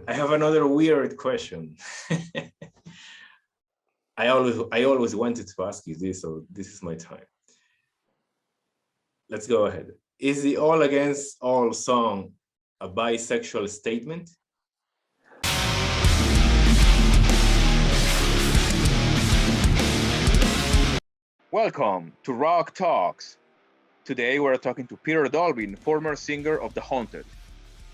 I have another weird question. I always wanted to ask you this, so this is my time. Let's go ahead. Is the All Against All song a bisexual statement? Welcome to Rock Talks. Today we're talking to Pierre Dolving, former singer of The Haunted.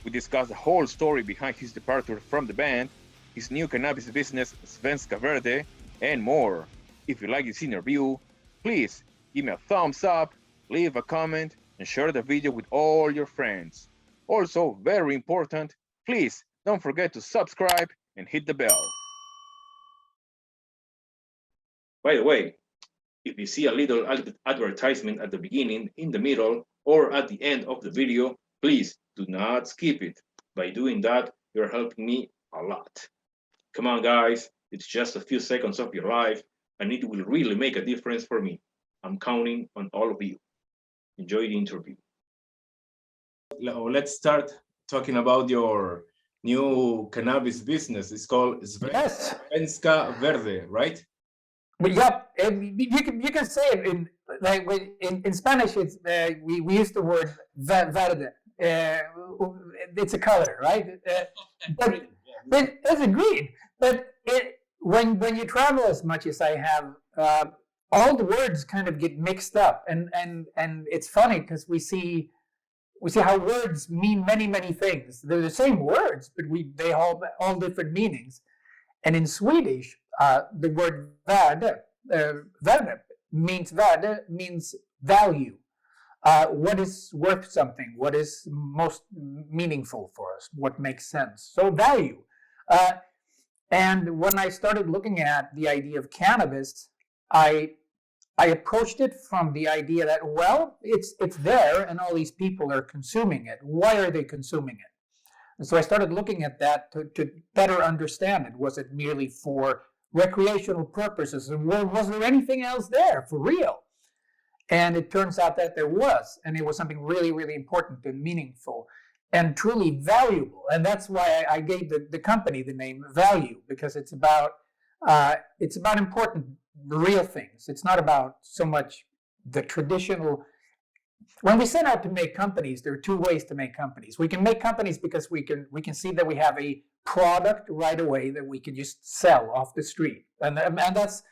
We discuss the whole story behind his departure from the band, his new cannabis business, Svenska Verde, and more. If you like this interview, please give me a thumbs up, leave a comment, and share the video with all your friends. Also, very important, please don't forget to subscribe and hit the bell. By the way, if you see a little advertisement at the beginning, in the middle, or at the end of the video, please do not skip it. By doing that, you're helping me a lot. Come on, guys, it's just a few seconds of your life, and it will really make a difference for me. I'm counting on all of you. Enjoy the interview. Let's start talking about your new cannabis business. It's called Svenska Verde, right? But yep, you can say it in Spanish. It's we use the word verde. It's a color, right? But it's agreed. But when you travel as much as I have, all the words kind of get mixed up, and it's funny because we see how words mean many things. They're the same words, but they all different meanings. And in Swedish, the word värde means value. What is worth something? What is most meaningful for us? What makes sense? So value. And when I started looking at the idea of cannabis, I approached it from the idea that, well, it's there and all these people are consuming it. Why are they consuming it? And so I started looking at that to better understand it. Was it merely for recreational purposes? And was there anything else there for real? And it turns out that there was. And it was something really important and meaningful and truly valuable. And that's why I gave the company the name Value, because it's about important, real things. It's not about so much the traditional. When we set out to make companies, there are two ways to make companies. We can make companies because we can see that we have a product right away that we can just sell off the street, and that's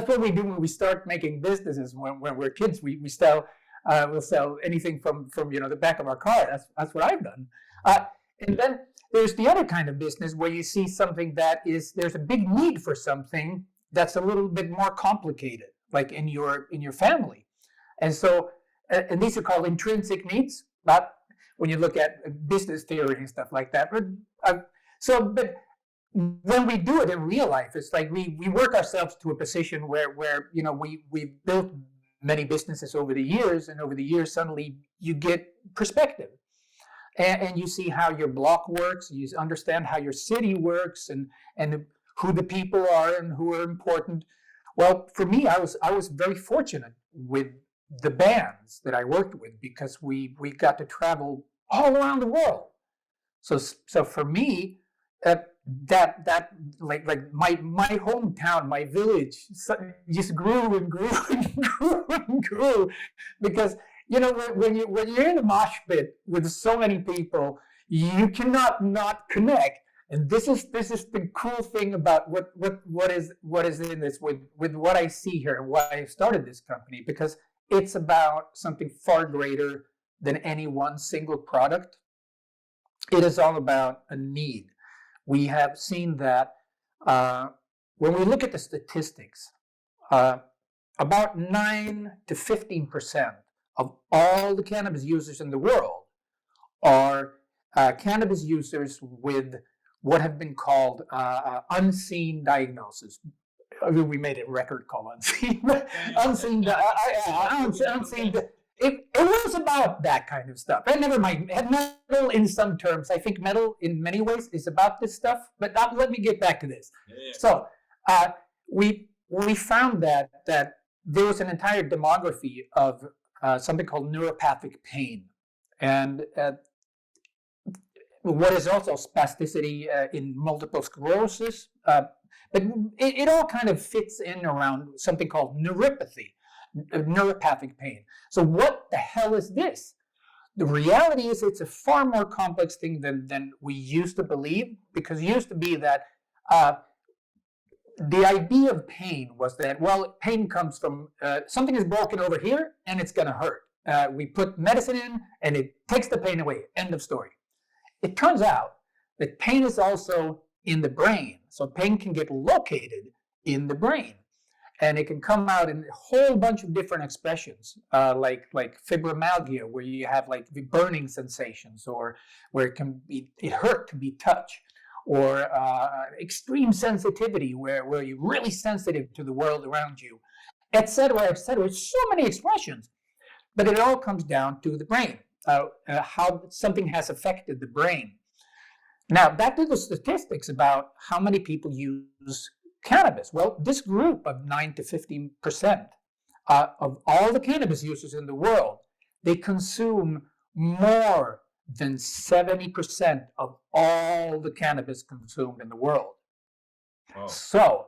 what we do when we start making businesses. When we're kids, we'll sell anything from the back of our car. That's what I've done. And then there's the other kind of business where you see something there's a big need for something that's a little bit more complicated, like in your family, and so. And these are called intrinsic needs, but when you look at business theory and stuff like that. But when we do it in real life, it's like we work ourselves to a position where we've built many businesses over the years, and over the years suddenly you get perspective, and you see how your block works, you understand how your city works, and who the people are and who are important. Well, for me, I was very fortunate with the bands that I worked with, because we got to travel all around the world. So for me, that like my hometown, my village, just grew and grew and grew and grew, because when you're in a mosh pit with so many people, you cannot not connect. And this is the cool thing about what is in this with what I see here and why I started this company, because it's about something far greater than any one single product. It is all about a need. We have seen that when we look at the statistics, about 9 to 15% of all the cannabis users in the world are cannabis users with what have been called unseen diagnosis. We made a record called Unseen. Unseen. It was about that kind of stuff. And never mind, metal in some terms. I think metal in many ways is about this stuff. But let me get back to this. Yeah. So we found that there was an entire demography of something called neuropathic pain, and what is also spasticity in multiple sclerosis. But it all kind of fits in around something called neuropathy, neuropathic pain. So what the hell is this? The reality is it's a far more complex thing than we used to believe, because it used to be that the idea of pain was that, well, pain comes from something is broken over here and it's going to hurt. We put medicine in and it takes the pain away. End of story. It turns out that pain is also in the brain. So pain can get located in the brain. And it can come out in a whole bunch of different expressions, like fibromyalgia, where you have like burning sensations, or where it hurt to be touched, or extreme sensitivity, where you're really sensitive to the world around you, etc., etc. So many expressions, but it all comes down to the brain, how something has affected the brain. Now, back to the statistics about how many people use cannabis. Well, this group of 9 to 15% of all the cannabis users in the world, they consume more than 70% of all the cannabis consumed in the world. Wow. So,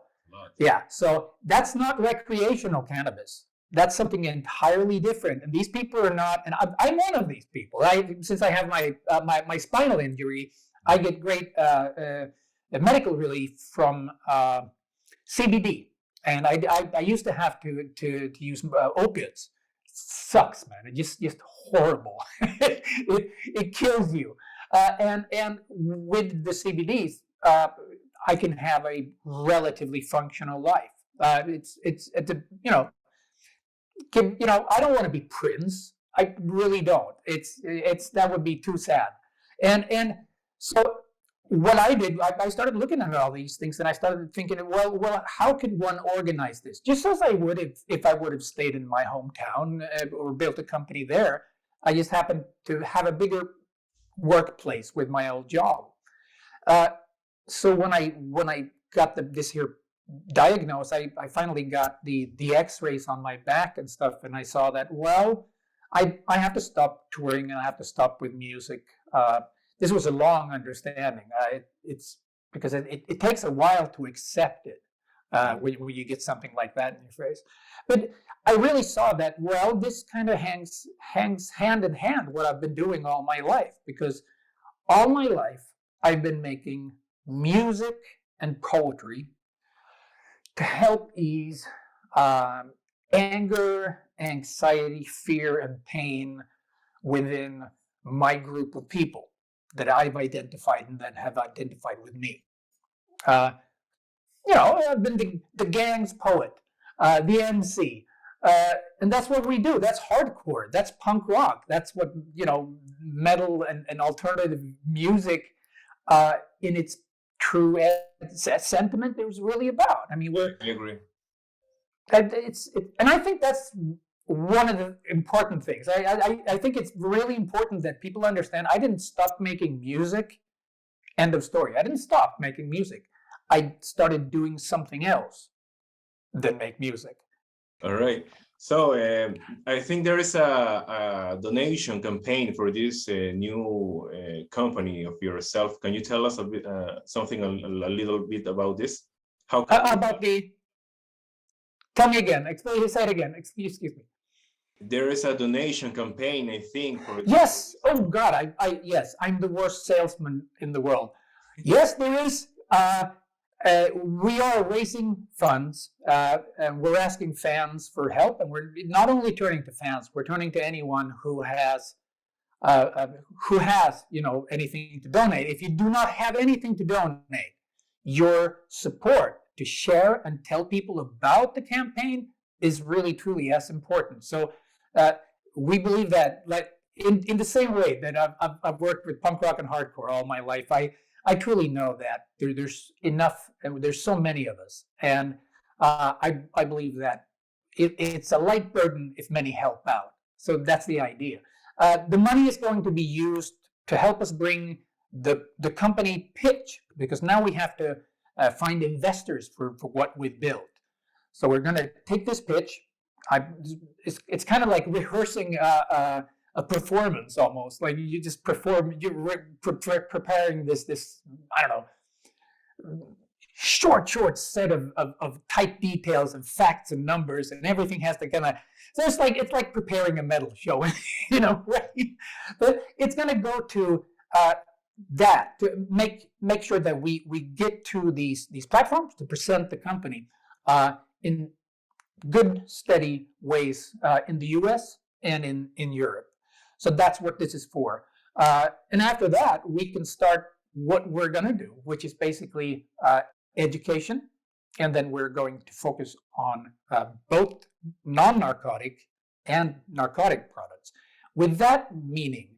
yeah, so that's not recreational cannabis. That's something entirely different. And these people are not, and I'm one of these people. Since I have my spinal injury, I get great medical relief from CBD, and I used to have to use opiates. Sucks, man. It just horrible. it kills you. And with the CBDs, I can have a relatively functional life. It's a, I don't want to be Prince. I really don't. It's that would be too sad. And so what I did, I started looking at all these things, and I started thinking, well, how could one organize this? Just as I would if I would have stayed in my hometown or built a company there. I just happened to have a bigger workplace with my old job. So when I got this here diagnosed, I finally got the X-rays on my back and stuff, and I saw that, well, I have to stop touring and I have to stop with music. This was a long understanding. It's because it takes a while to accept it when you get something like that in your face. But I really saw that, well, this kind of hangs hand in hand what I've been doing all my life, because all my life I've been making music and poetry to help ease anger, anxiety, fear, and pain within my group of people that I've identified and that have identified with me. I've been the gang's poet, the MC, and that's what we do. That's hardcore. That's punk rock. That's what, metal and alternative music in its true sentiment is really about. I mean, I agree. And I think that's one of the important things. I think it's really important that people understand I didn't stop making music, end of story. I didn't stop making music. I started doing something else than make music. All right. So I think there is a donation campaign for this new company of yourself. Can you tell us a bit, something a little bit about this? How about the? Tell me again. Say it again. Excuse me. There is a donation campaign, I think. Yes. Oh God. Yes. I'm the worst salesman in the world. Yes, there is. We are raising funds, and we're asking fans for help. And we're not only turning to fans, we're turning to anyone who has anything to donate. If you do not have anything to donate, your support to share and tell people about the campaign is really, truly as important. So we believe that, like in the same way that I've worked with punk rock and hardcore all my life, I truly know that there's enough, and there's so many of us, and I believe that it's a light burden if many help out. So that's the idea. The money is going to be used to help us bring the company pitch, because now we have to find investors for what we've built. So we're going to take this pitch. It's kind of like rehearsing a performance almost. Like you just perform. You're preparing this I don't know, short set of tight details and facts and numbers, and everything has to kind of. So it's like preparing a medal show, right? But it's going to go to that to make sure that we get to these platforms to present the company in good, steady ways in the U.S. and in Europe. So that's what this is for. And after that, we can start what we're going to do, which is basically education. And then we're going to focus on both non-narcotic and narcotic products. With that meaning,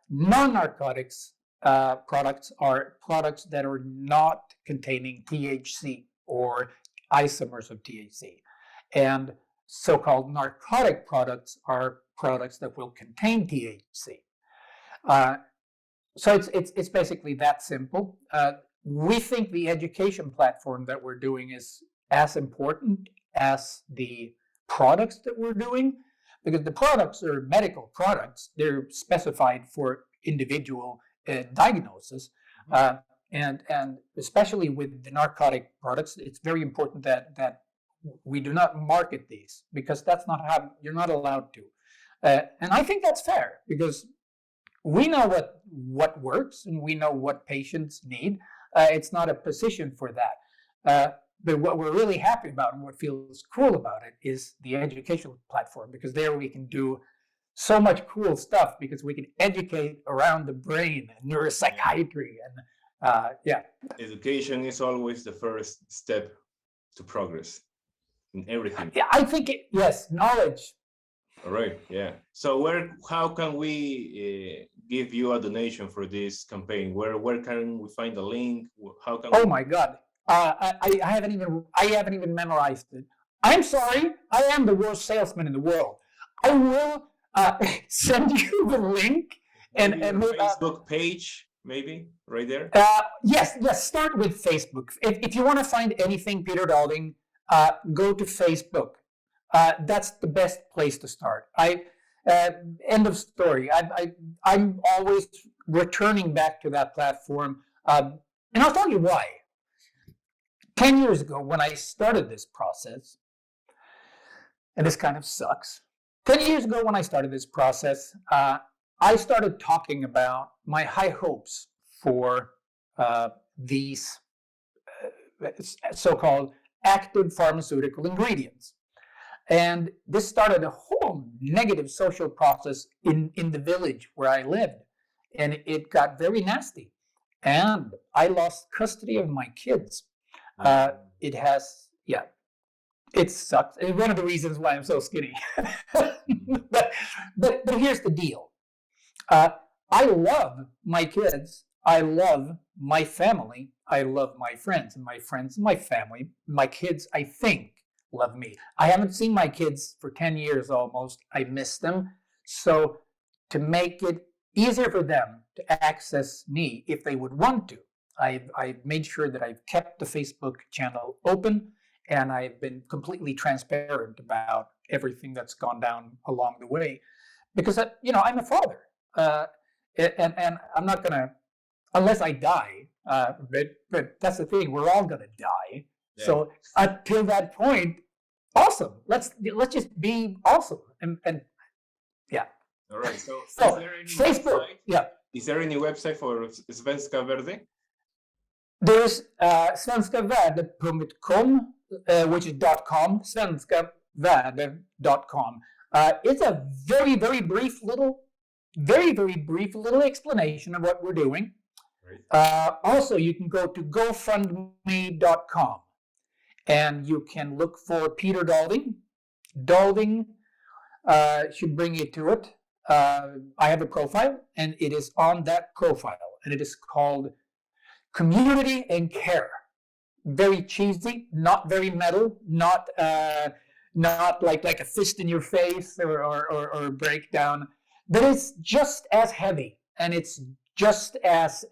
non-narcotics products are products that are not containing THC or isomers of THC. And so-called narcotic products are products that will contain THC. So it's basically that simple. We think the education platform that we're doing is as important as the products that we're doing, because the products are medical products. They're specified for individual diagnosis. And especially with the narcotic products, it's very important that we do not market these, because that's not how you're not allowed to. And I think that's fair, because we know what works and we know what patients need. It's not a position for that. But what we're really happy about and what feels cool about it is the educational platform, because there we can do so much cool stuff, because we can educate around the brain and neuropsychiatry and Education is always the first step to progress in everything. Yeah, I think yes, knowledge. All right, yeah. So how can we give you a donation for this campaign? Where can we find the link? How can? Oh my God, I haven't even memorized it. I'm sorry, I am the worst salesman in the world. I will send you the link and Facebook page, maybe right there. Yes. Start with Facebook. If you want to find anything Peter Dolving, go to Facebook. That's the best place to start. End of story. I'm always returning back to that platform, and I'll tell you why. 10 years ago, when I started this process, and this kind of sucks. 10 years ago, when I started this process, I started talking about my high hopes for these so-called active pharmaceutical ingredients. And this started a whole negative social process in the village where I lived. And it got very nasty. And I lost custody of my kids. It sucks. It's one of the reasons why I'm so skinny. but here's the deal. I love my kids. I love my family. I love my friends, my family. My kids, I think, love me. I haven't seen my kids for 10 years almost. I miss them. So to make it easier for them to access me if they would want to, I've made sure that I've kept the Facebook channel open, and I've been completely transparent about everything that's gone down along the way, because I'm a father, and I'm not gonna, unless I die. But that's the thing; we're all gonna die. Yeah. So until that point, awesome. Let's just be awesome, and yeah. All right. So is there any Facebook? Website? Yeah. Is there any website for Svenska Verde? There's svenskaverde.com, which is .com, svenskaverde.com. It's a very, very brief little explanation of what we're doing. Also, you can go to gofundme.com and you can look for Peter Dolving. Dolving should bring you to it. I have a profile, and it is on that profile, and it is called Community and Care. Very cheesy, not very metal, not like a fist in your face or a breakdown, but it's just as heavy, and it's just as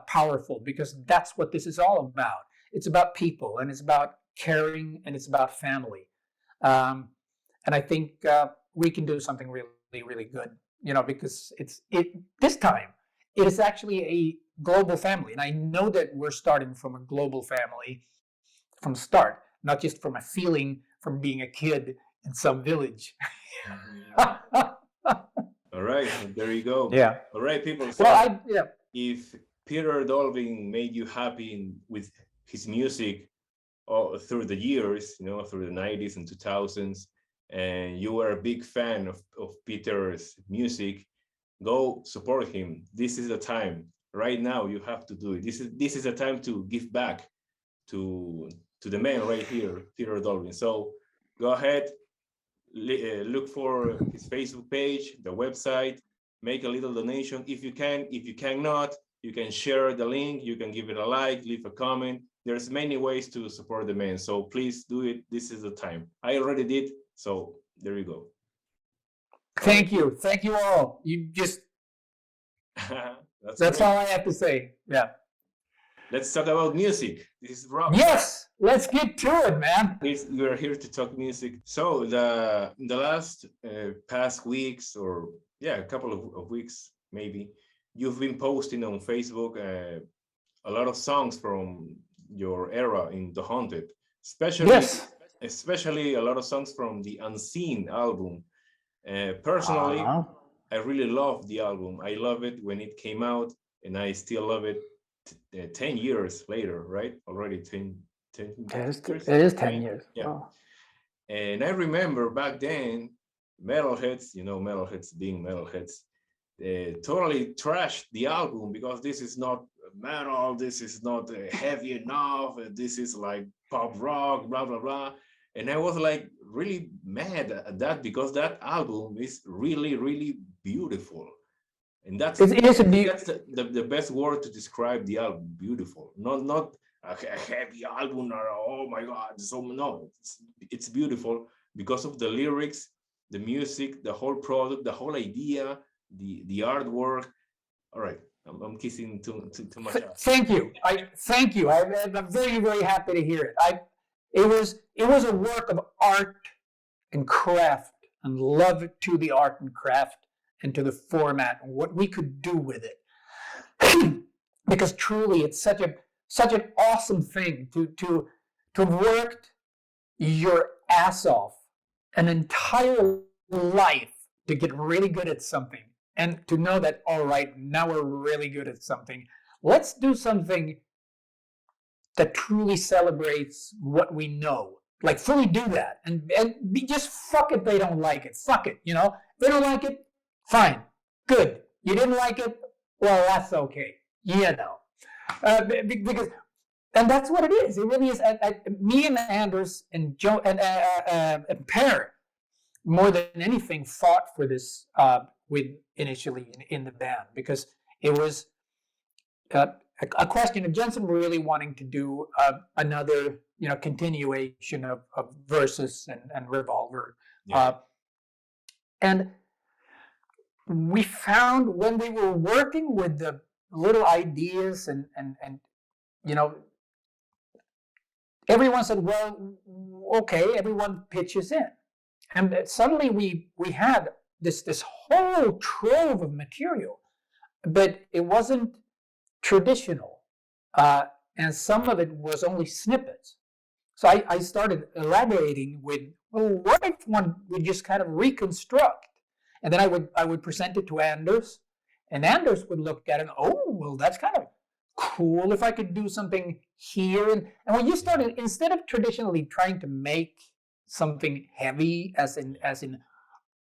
powerful, because that's what this is all about. It's about people, and it's about caring, and it's about family. And I think we can do something really, really good because this time it is actually a global family, and I know that we're starting from a global family from start, not just from a feeling from being a kid in some village. All right, there you go. Yeah. All right, people. So Well, if Peter Dolving made you happy with his music through the years, through the 90s and 2000s, and you were a big fan of Peter's music, go support him. This is the time. Right now, you have to do it. This is a time to give back to the man right here, Peter Dolving. So go ahead, look for his Facebook page, the website, make a little donation if you can. If you cannot, you can share the link, you can give it a like, leave a comment. There's many ways to support the man, so please do it. This is the time. I already did, so there you go. thank you all. You just that's all I have to say. Yeah. Let's talk about music. This is Rob. Yes, let's get to it, man. We're here to talk music. So the last past weeks, or a couple of weeks maybe, you've been posting on Facebook a lot of songs from your era in The Haunted, especially a lot of songs from the Unseen album. Personally, I really love the album. I love it when it came out, and I still love it 10 years later, right? Already 10 years. It is 10 years. Yeah. Oh. And I remember back then, metalheads, metalheads being metalheads, totally trashed the album because this is not metal, this is not heavy enough, this is like pop rock, blah, blah, blah. And I was like really mad at that because that album is really, really beautiful. And that's the best word to describe the album, beautiful. Not a heavy album or oh my God. So no, it's beautiful because of the lyrics, the music, the whole product, the whole idea, the artwork. All right, I'm kissing too much. Thank you. Thank you. I'm very, very happy to hear it. It was a work of art and craft and love to the art and craft and to the format and what we could do with it. Because truly, it's such an awesome thing to have worked your ass off an entire life to get really good at something and to know that, all right, now we're really good at something. Let's do something that truly celebrates what we know. Like fully do that and be just fuck it. They don't like it. Fuck it. They don't like it. Fine, good. You didn't like it? Well, that's okay. Because, and that's what it is. It really is. Me and Anders and Joe and Pierre, more than anything, fought for this initially in the band because it was a question of Jensen really wanting to do another continuation of Versus and Revolver, and we found when we were working with the little ideas and everyone said, well, okay, everyone pitches in. And suddenly we had this whole trove of material, but it wasn't traditional. And some of it was only snippets. So I started elaborating with, well, what if one would just kind of reconstruct? And then I would present it to Anders, and Anders would look at it and, oh, well, that's kind of cool if I could do something here. And when you started, instead of traditionally trying to make something heavy, as in,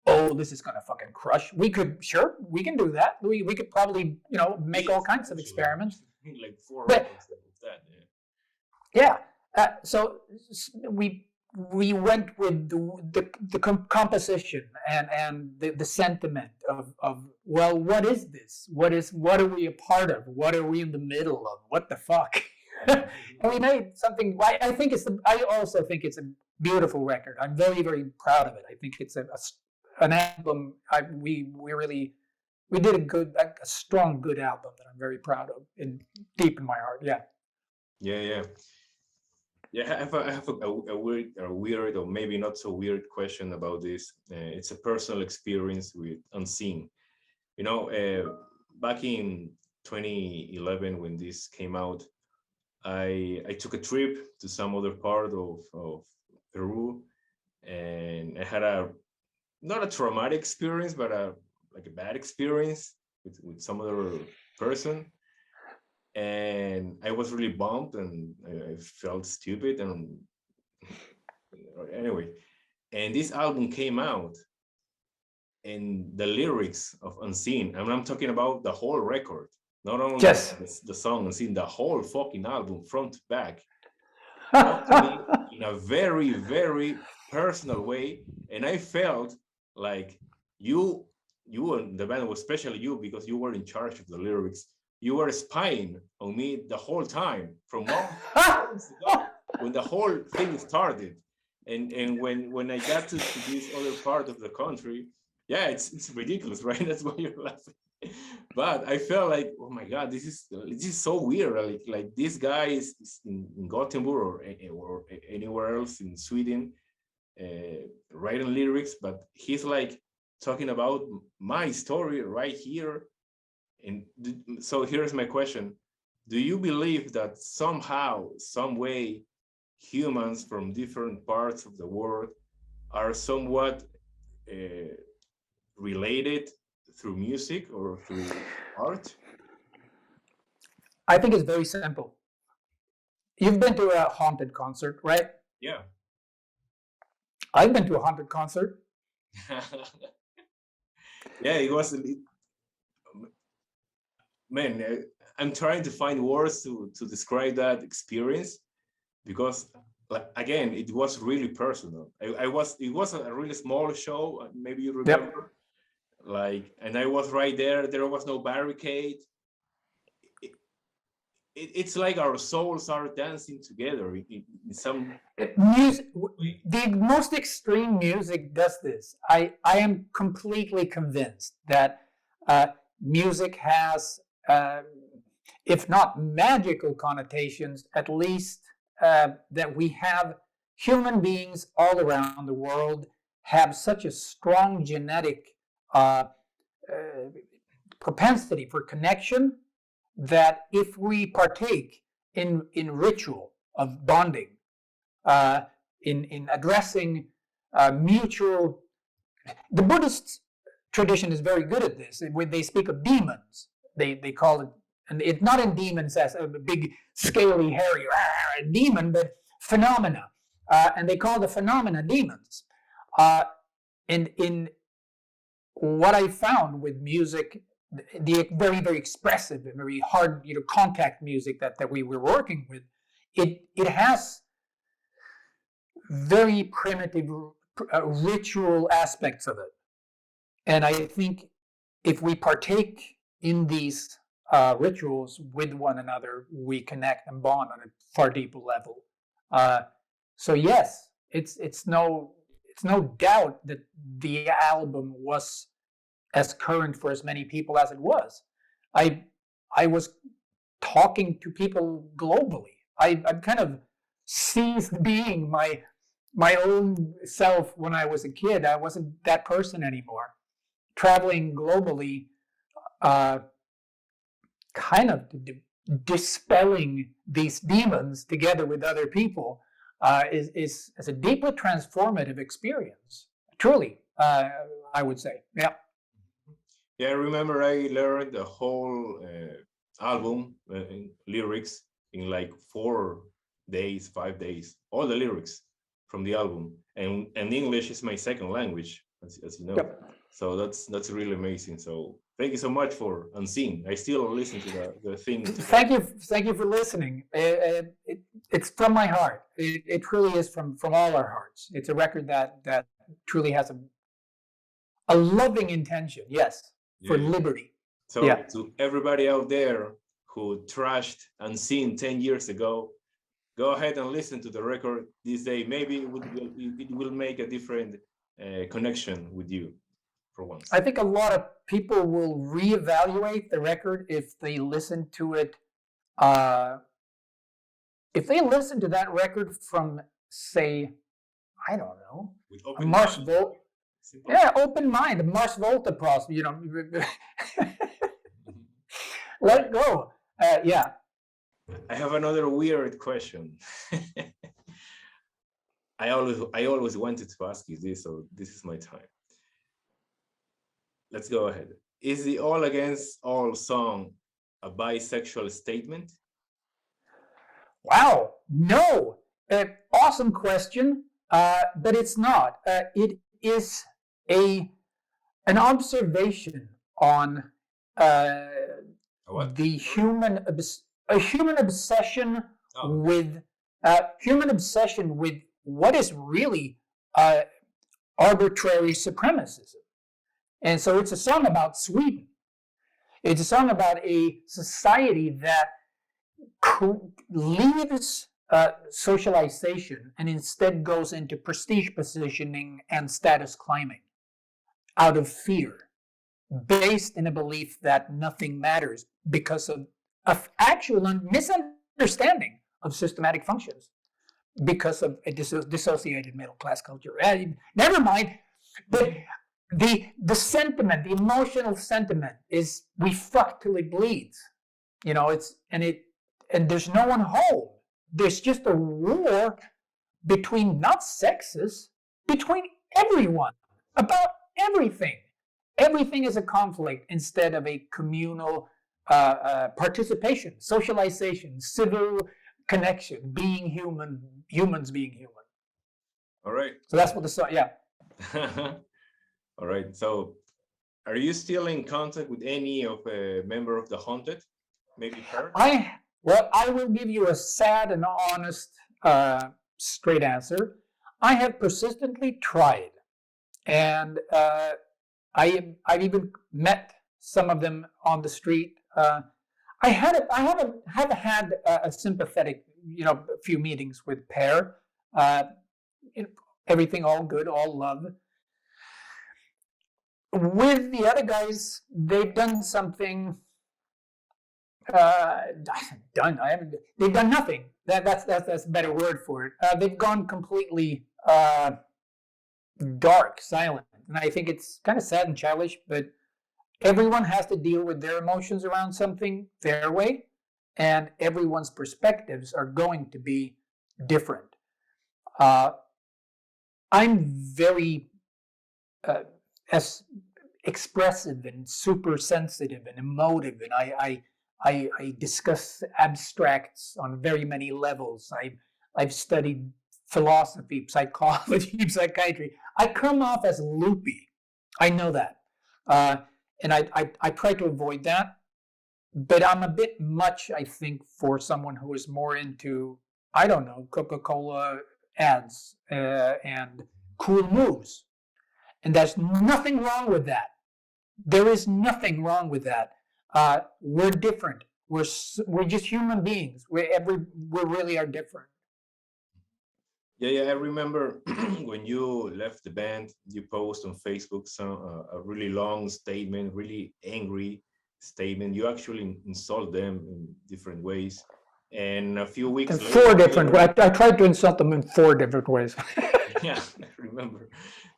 oh, this is gonna fucking crush, we can do that. We could probably, make all kinds of experiments. Like 4 of that, so we went with the composition and the sentiment of well, what is this? What are we a part of? What are we in the middle of? What the fuck? And we made something. I also think it's a beautiful record. I'm very, very proud of it. I think it's an album. We did a strong, good album that I'm very proud of and deep in my heart. Yeah. I have a weird or maybe not so weird question about this. It's a personal experience with Unseen. You know, back in 2011 when this came out, I took a trip to some other part of Peru, and I had a not a traumatic experience, but a like a bad experience with some other person, and I was really bummed and I felt stupid. And anyway, and this album came out, and the lyrics of Unseen, and I'm talking about the whole record, not only Yes. the song Unseen, the whole fucking album front to back, talked to me in a very, very personal way. And I felt like you and the band, especially you, because you were in charge of the lyrics, you were spying on me the whole time from months ago when the whole thing started. And when I got to this other part of the country, yeah, it's ridiculous, right? That's why you're laughing. But I felt like, oh my god, this is so weird. Like this guy is in Gothenburg or anywhere else in Sweden, writing lyrics, but he's like talking about my story right here. And so here's my question: do you believe that somehow, some way, humans from different parts of the world are somewhat related through music or through art? I think it's very simple. You've been to a haunted concert, right? Yeah. I've been to a haunted concert. Yeah, it was. Man, I'm trying to find words to describe that experience, because like again, it was really personal. It was a really small show, maybe you remember. Yep. Like, and I was right there. There was no barricade. It's like our souls are dancing together in some music. The most extreme music does this. I am completely convinced that music has, if not magical connotations, at least that we have human beings all around the world have such a strong genetic propensity for connection that if we partake in ritual of bonding, in addressing mutual, the Buddhist tradition is very good at this. When they speak of demons, they call it, and it's not in demons as a big scaly hairy demon, but phenomena, and they call the phenomena demons. And in what I found with music, the very, very expressive and very hard, contact music that we were working with, it has very primitive ritual aspects of it. And I think if we partake in these rituals with one another, we connect and bond on a far deeper level. So yes, it's no doubt that the album was as current for as many people as it was. I was talking to people globally. I'm kind of ceased being my own self when I was a kid. I wasn't that person anymore. Traveling globally, kind of dispelling these demons together with other people is a deeply transformative experience. Truly, I would say, yeah. Yeah, I remember I learned the whole album lyrics in like 4 days, 5 days, all the lyrics from the album. And English is my second language, as you know. Yep. So that's really amazing. So thank you so much for Unseen. I still listen to the thing. Thank you for listening. It's from my heart. It truly is from all our hearts. It's a record that truly has a loving intention. Yes. For liberty. So to everybody out there who trashed Unseen 10 years ago, go ahead and listen to the record this day. Maybe it will make a different connection with you for once. I think a lot of people will reevaluate the record if they listen to it. If they listen to that record from, say, I don't know, Simple. Yeah, open mind, Mars Volta process, you know, let it go. Yeah. I have another weird question. I always wanted to ask you this, so this is my time. Let's go ahead. Is the All Against All song a bisexual statement? Wow. No. Awesome question, but it's not. It is an observation on What? the human obsession Oh. with what is really arbitrary supremacism. And so it's a song about Sweden. It's a song about a society that leaves socialization and instead goes into prestige positioning and status climbing out of fear, based in a belief that nothing matters because of actual misunderstanding of systematic functions, because of a dissociated middle class culture. Never mind, but the sentiment, the emotional sentiment is we fuck till it bleeds. You know, and there's no one home. There's just a war between not sexes, between everyone about everything. Everything is a conflict instead of a communal participation, socialization, civil connection, being human, humans being human. All right. So that's what the song, yeah. All right. So, are you still in contact with any of a member of the Haunted? Maybe her? I will give you a sad and honest, straight answer. I have persistently tried, and I've even met some of them on the street. I have had a sympathetic, a few meetings with Pierre. Everything all good, all love. With the other guys, they've done something. They've done nothing. That's a better word for it. They've gone completely dark, silent, and I think it's kind of sad and childish. But everyone has to deal with their emotions around something their way, and everyone's perspectives are going to be different. I'm very as expressive and super sensitive and emotive, and I discuss abstracts on very many levels. I've studied philosophy, psychology, psychiatry. I come off as loopy. I know that. And I try to avoid that. But I'm a bit much, I think, for someone who is more into, I don't know, Coca-Cola ads and cool moves. And there's nothing wrong with that. There is nothing wrong with that. We're different. We're just human beings. We really are different. Yeah. I remember when you left the band, you post on Facebook a really long statement, really angry statement. You actually insult them in different ways. And a few weeks In later, 4 different ways. I tried to insult them in 4 different ways. Yeah, I remember.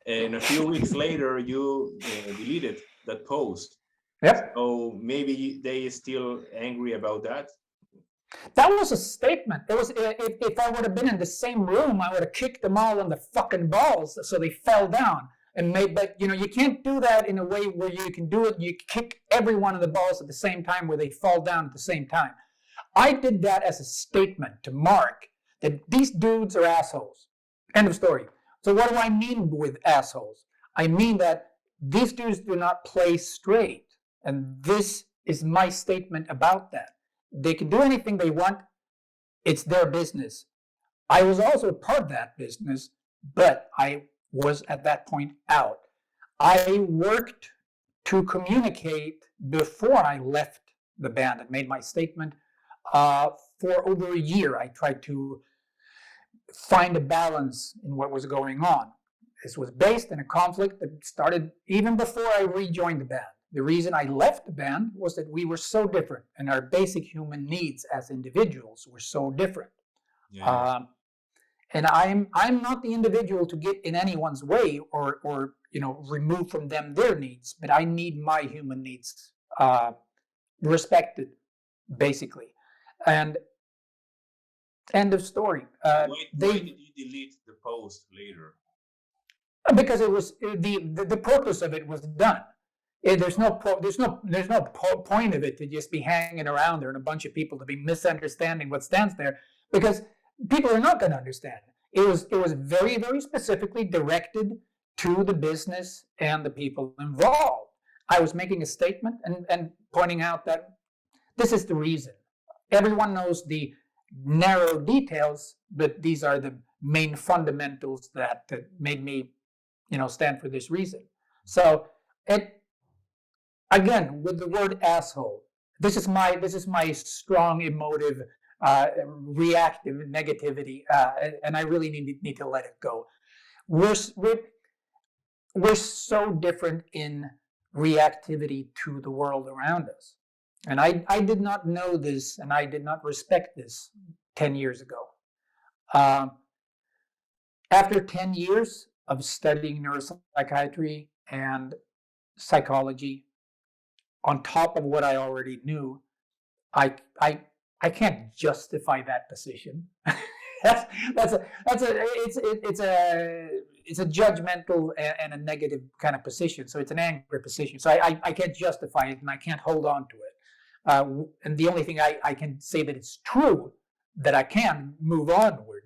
And a few weeks later, you deleted that post. Yep. So maybe they still angry about that. That was a statement. It was if I would have been in the same room, I would have kicked them all in the fucking balls so they fell down. But you can't do that in a way where you can do it. You kick everyone in the balls at the same time where they fall down at the same time. I did that as a statement to mark that these dudes are assholes. End of story. So what do I mean with assholes? I mean that these dudes do not play straight. And this is my statement about that. They can do anything they want. It's their business. I was also part of that business, but I was at that point out. I worked to communicate before I left the band and made my statement. For over a year, I tried to find a balance in what was going on. This was based in a conflict that started even before I rejoined the band. The reason I left the band was that we were so different, and our basic human needs as individuals were so different. Yeah. and I'm not the individual to get in anyone's way or remove from them their needs, but I need my human needs respected, basically. And end of story. Why did you delete the post later? Because it was the purpose of it was done. There's no point of it to just be hanging around there and a bunch of people to be misunderstanding what stands there, because people are not going to understand. It was very, very specifically directed to the business and the people involved. I was making a statement and pointing out that this is the reason. Everyone knows the narrow details, but these are the main fundamentals that made me, stand for this reason. So it, again, with the word asshole, this is my strong emotive, reactive negativity, and I really need to let it go. We're so different in reactivity to the world around us. And I did not know this, and I did not respect this 10 years ago. After 10 years of studying neuropsychiatry and psychology, on top of what I already knew, I can't justify that position. it's a judgmental and a negative kind of position. So it's an angry position. So I can't justify it, and I can't hold on to it. And the only thing I can say that it's true, that I can move onward,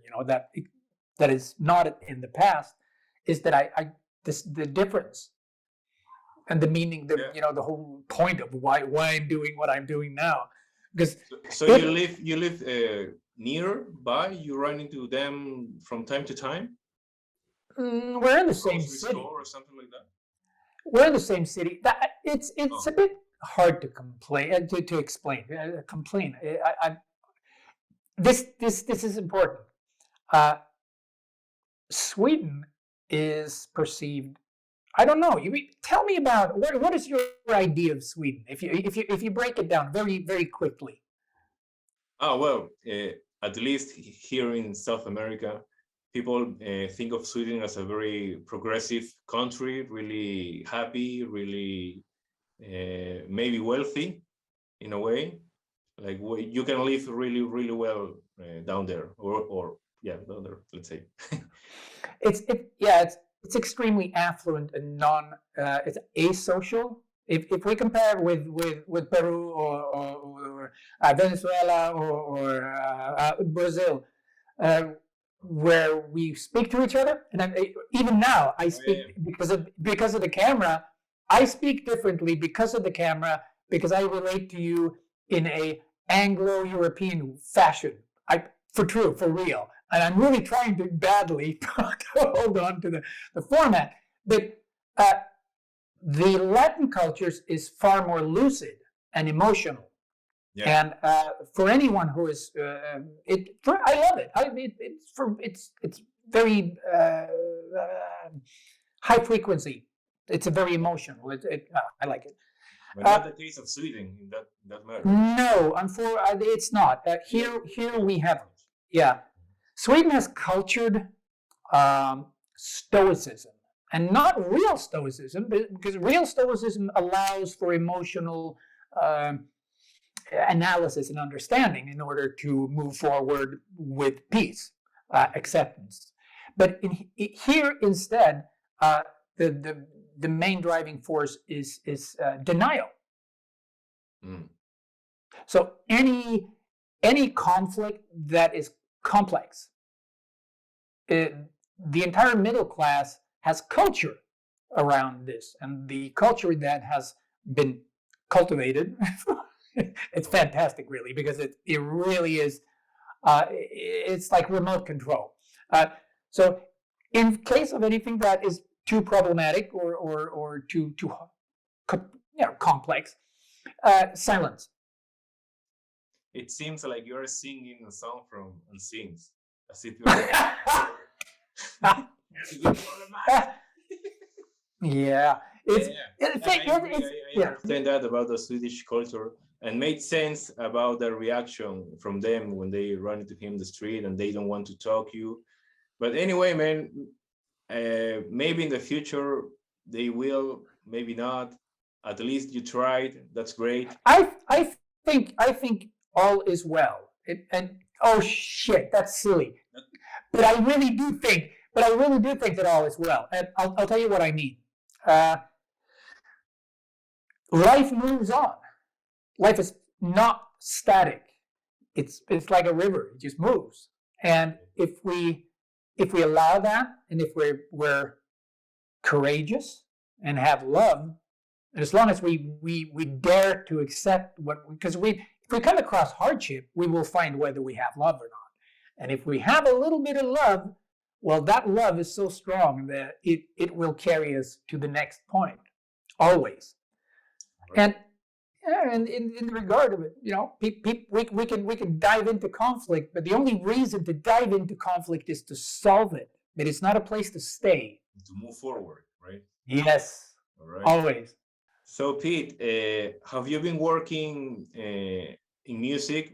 that is not in the past, is that the difference and the meaning, the whole point of why I'm doing what I'm doing now. Because so you live nearby? You run into them from time to time? We're in the same city. Or something like that. We're in the same city. It's a bit hard to complain to explain. Complain. This is important. Sweden is perceived. I don't know. You tell me about what is your idea of Sweden? If you break it down very, very quickly. Oh well, at least here in South America, people think of Sweden as a very progressive country, really happy, really maybe wealthy in a way. Like you can live really, really well down there, or down there. Let's say. It's extremely affluent and it's asocial. If we compare with Peru or Venezuela or Brazil, where we speak to each other, and even now I speak because of the camera. I speak differently because of the camera, because I relate to you in a Anglo-European fashion. For real. And I'm really trying to badly to hold on to the format. But the Latin cultures is far more lucid and emotional. Yeah. And for anyone who is, I love it. It's very high frequency. It's a very emotional. I like it. But not the case of Sweden in that matter. No, it's not. Here we have, Sweden has cultured stoicism, and not real stoicism, because real stoicism allows for emotional analysis and understanding in order to move forward with peace, acceptance. But here instead, the main driving force is denial. Mm. So any conflict that is complex, the entire middle class has culture around this, and the culture that has been cultivated, it's fantastic, really, because it really is. It's like remote control. So, in case of anything that is too problematic or too complex, silence. It seems like you're singing a song from Unsings, as if you're. I understand that about the Swedish culture, and made sense about the reaction from them when they run into him in the street and they don't want to talk you. But anyway, man, maybe in the future they will, maybe not. At least you tried. That's great. I think all is well. And oh shit, that's silly. But I really do think that all is well. And I'll tell you what I mean. Life moves on. Life is not static. It's like a river. It just moves. And if we allow that, and if we're courageous and have love, and as long as we dare to accept because if we come across hardship, we will find whether we have love or not. And if we have a little bit of love, well, that love is so strong that it will carry us to the next point, always. And in regard of it, we can dive into conflict, but the only reason to dive into conflict is to solve it. But it's not a place to stay. To move forward, right? Yes. All right. Always. So Pete, have you been working in music?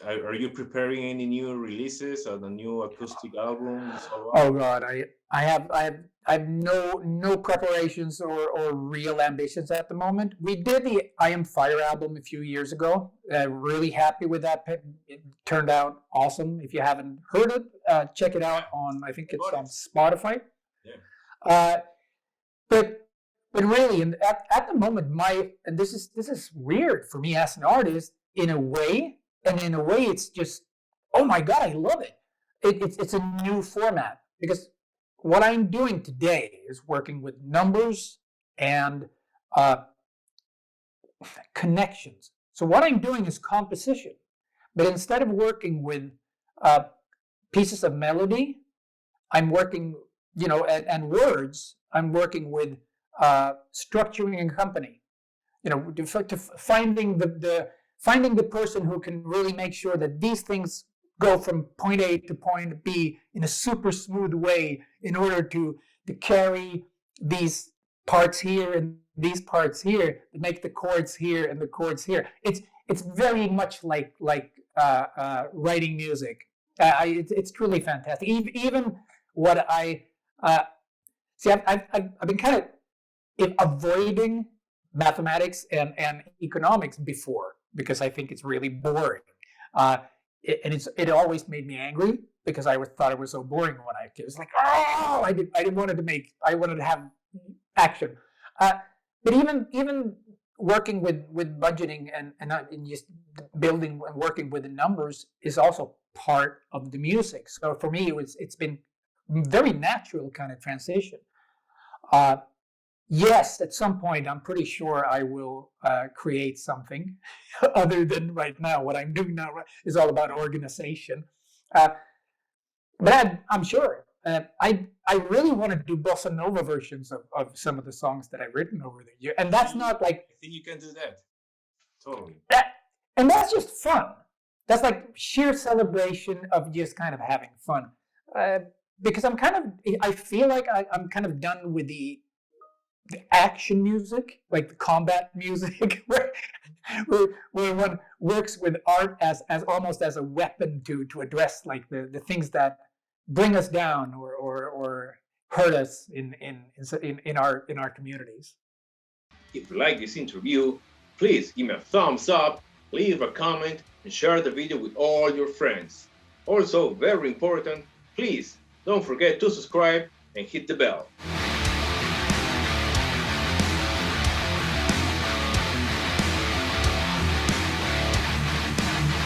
Are you preparing any new releases or the new acoustic albums? Oh God, I have no preparations or real ambitions at the moment. We did the I Am Fire album a few years ago. Really happy with that. It turned out awesome. If you haven't heard it, check it out on, I think it's on Spotify. Yeah. But really, and at the moment, and this is weird for me as an artist in a way, and in a way it's just, oh my God, I love it. It's a new format, because what I'm doing today is working with numbers and connections. So what I'm doing is composition, but instead of working with pieces of melody, I'm working, and words, I'm working with structuring and company, to finding the person who can really make sure that these things go from point A to point B in a super smooth way, in order to carry these parts here and these parts here, to make the chords here and the chords here. It's very much like writing music. It's truly fantastic. Even what I see, I've been kind of avoiding mathematics and economics before, because I think it's really boring. It always made me angry, because I thought it was so boring when it was like, oh, I wanted to have action. But even working with budgeting and just building and working with the numbers is also part of the music. So for me, it's been very natural kind of transition. Yes, at some point, I'm pretty sure I will create something other than right now. What I'm doing now is all about organization. But I'm sure. I really want to do bossa nova versions of some of the songs that I've written over the year. And that's not like... I think you can do that. Totally. And that's just fun. That's like sheer celebration of just kind of having fun. Because I feel like I'm kind of done with the action music, like the combat music, where one works with art as almost as a weapon to address like the things that bring us down or hurt us in our communities. If you like this interview, please give me a thumbs up, leave a comment, and share the video with all your friends. Also, very important, please don't forget to subscribe and hit the bell.